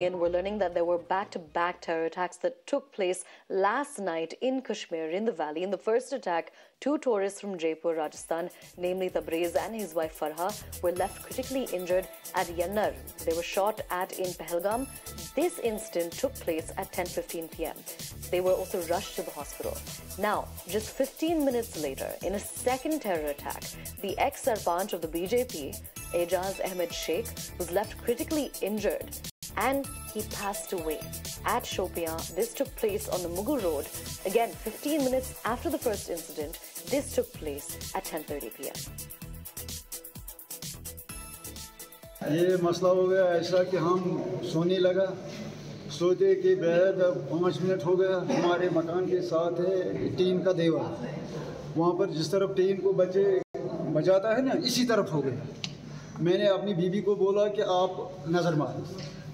And we're learning that there were back-to-back terror attacks that took place last night in Kashmir, in the valley. In the first attack, two tourists from Jaipur, Rajasthan, namely Tabriz and his wife Farha, were left critically injured at Yannar. They were shot at in Pahalgam. This incident took place at 10:15 p.m. They were also rushed to the hospital. Now, just 15 minutes later, in a second terror attack, the ex-sarpanch of the BJP, Ejaz Ahmed Sheikh, was left critically injured and he passed away at Shopian. This took place on the Mughal Road. Again, 15 minutes after the first incident, this took place at 10:30 p.m. ये मसला हो गया ऐसा कि हम सोने लगा, सोते के बाद 5 मिनट हो गया, हमारे मकान के साथ है टीन का देवा, वहाँ पर जिस तरफ टीन को बजाता है ना, इसी तरफ हो गया। मैंने अपनी बीवी को बोला कि आप नज़र मारो,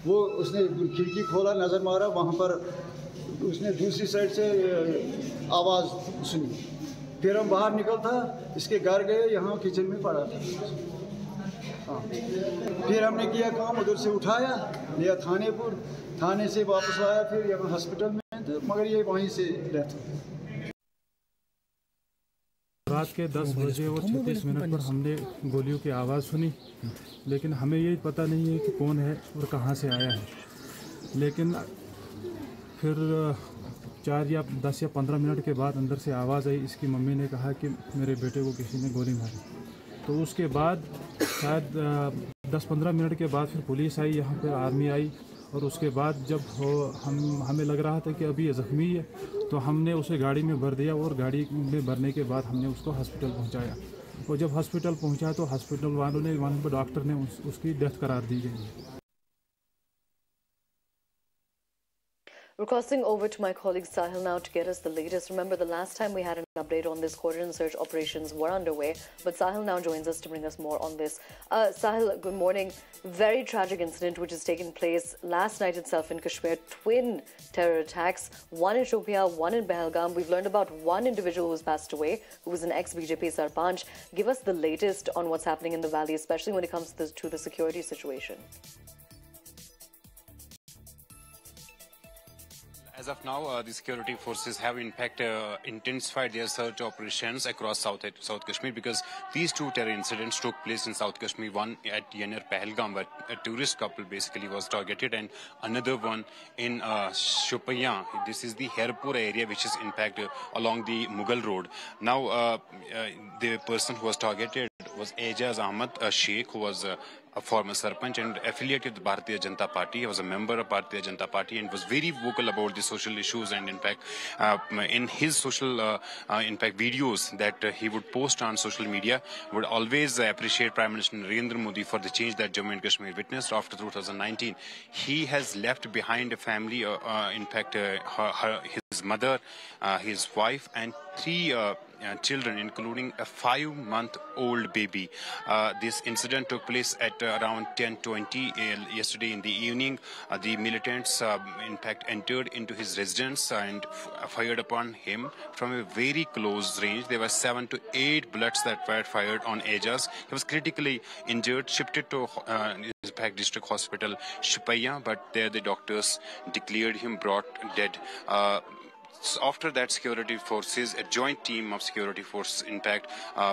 वो उसने खिड़की खोला, नज़र मारा, वहाँ पर उसने दूसरी साइड से आवाज़ सुनी। फिर हम बाहर निकल था, इसके घर गए, यहाँ किचन में पड़ा था। हाँ, फिर हमने किया काम, उधर से उठाया, लिया थाने से वापस आया, फिर यहाँ हॉस्पिटल में, तो मगर ये वहीं से डेथ हो गई। रात के 10 बजे और 36 मिनट पर हमने गोलियों की आवाज़ सुनी, लेकिन हमें ये पता नहीं है कि कौन है और कहाँ से आया है। लेकिन फिर 4 या 10 या 15 मिनट के बाद अंदर से आवाज़ आई, इसकी मम्मी ने कहा कि मेरे बेटे को किसी ने गोली मारी। तो उसके बाद शायद 10-15 मिनट के बाद फिर पुलिस आई, यहाँ पर आर्मी आई, और उसके बाद जब हमें लग रहा था कि अभी ये ज़ख्मी है, तो हमने उसे गाड़ी में भर दिया और गाड़ी में भरने के बाद हमने उसको हॉस्पिटल पहुंचाया। और जब हॉस्पिटल पहुंचा तो हॉस्पिटल वालों ने, वहाँ पर डॉक्टर ने उसकी डेथ करार दी गई है। We're crossing over to my colleague Sahil now to get us the latest. Remember, the last time we had an update on this, cordon search operations were underway, but Sahil now joins us to bring us more on this. Sahil, good morning. Very tragic incident which has taken place last night itself in Kashmir. Twin terror attacks, one in Shopian, one in Pahalgam. We've learned about one individual who's passed away, who was an ex-BJP sarpanch. Give us the latest on what's happening in the valley, especially when it comes to the security situation. As of now, the security forces have in fact intensified their search operations across South Kashmir, because these two terror incidents took place in South Kashmir. One at Yannar Pahalgam, where a tourist couple basically was targeted, and another one in Shopian. This is the Herpur area, which is in fact along the Mughal Road. Now, the person who was targeted was Ejaz Ahmed Sheikh, who was a former sarpanch and affiliated with Bharatiya Janata Party. He was a member of Bharatiya Janata Party and was very vocal about the social issues, and in fact in his social videos that he would post on social media, would always appreciate Prime Minister Narendra Modi for the change that Jammu and Kashmir witnessed after 2019. He has left behind a family, his mother, his wife, and 3 children, including a 5-month-old baby. This incident took place at around 10:20 yesterday in the evening. The militants, in fact, entered into his residence and fired upon him from a very close range. There were 7 to 8 bullets that were fired on Ejaz. He was critically injured, shifted to District Hospital, Shopian, but there the doctors declared him brought dead. After that, security forces, a joint team of security forces, in fact,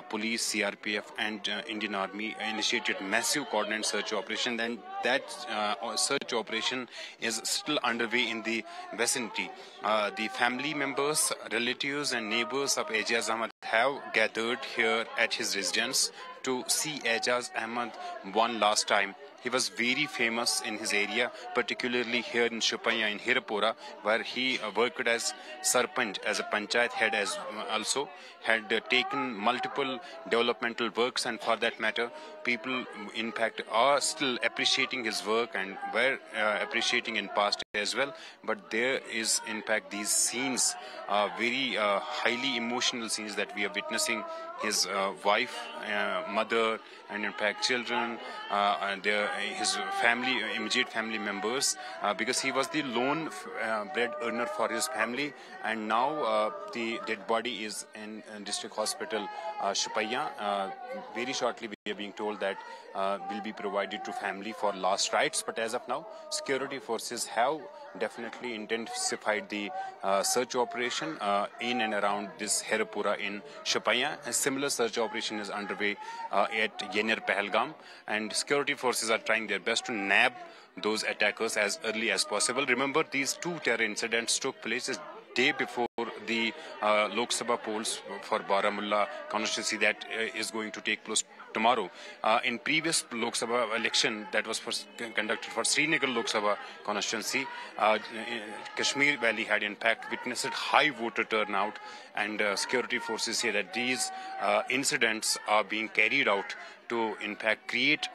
police, CRPF and Indian Army initiated massive coordinated search operation. Then that search operation is still underway in the vicinity. The family members, relatives and neighbors of Ejaz Ahmed have gathered here at his residence to see Ejaz Ahmed one last time. He was very famous in his area, particularly here in Shopian in Hirapura, where he worked as sarpanch, as a panchayat head, as also had taken multiple developmental works, and for that matter, people in fact are still appreciating his work and were appreciating in past as well. But there is in fact these scenes, very highly emotional scenes that we are witnessing. His wife, mother, and in fact children, and his family, immediate family members, because he was the lone bread earner for his family, and now the dead body is in District Hospital Shopian. Very shortly we we are being told that will be provided to family for last rites. But as of now, security forces have definitely intensified the search operation in and around this Herapura in Shopaiyan. A similar search operation is underway at Yener Pahalgam, and security forces are trying their best to nab those attackers as early as possible. Remember, these two terror incidents took place a day before the Lok Sabha polls for Baramulla constituency that is going to take place tomorrow. In previous Lok Sabha election that was conducted for Srinagar Lok Sabha constituency, Kashmir Valley had in fact witnessed high voter turnout, and security forces say that these incidents are being carried out to in fact create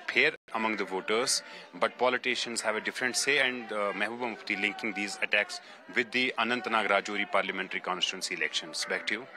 fear among the voters, but politicians have a different say, and Mehbooba Mufti linking these attacks with the Anantnag Rajouri parliamentary constituency elections. Back to you.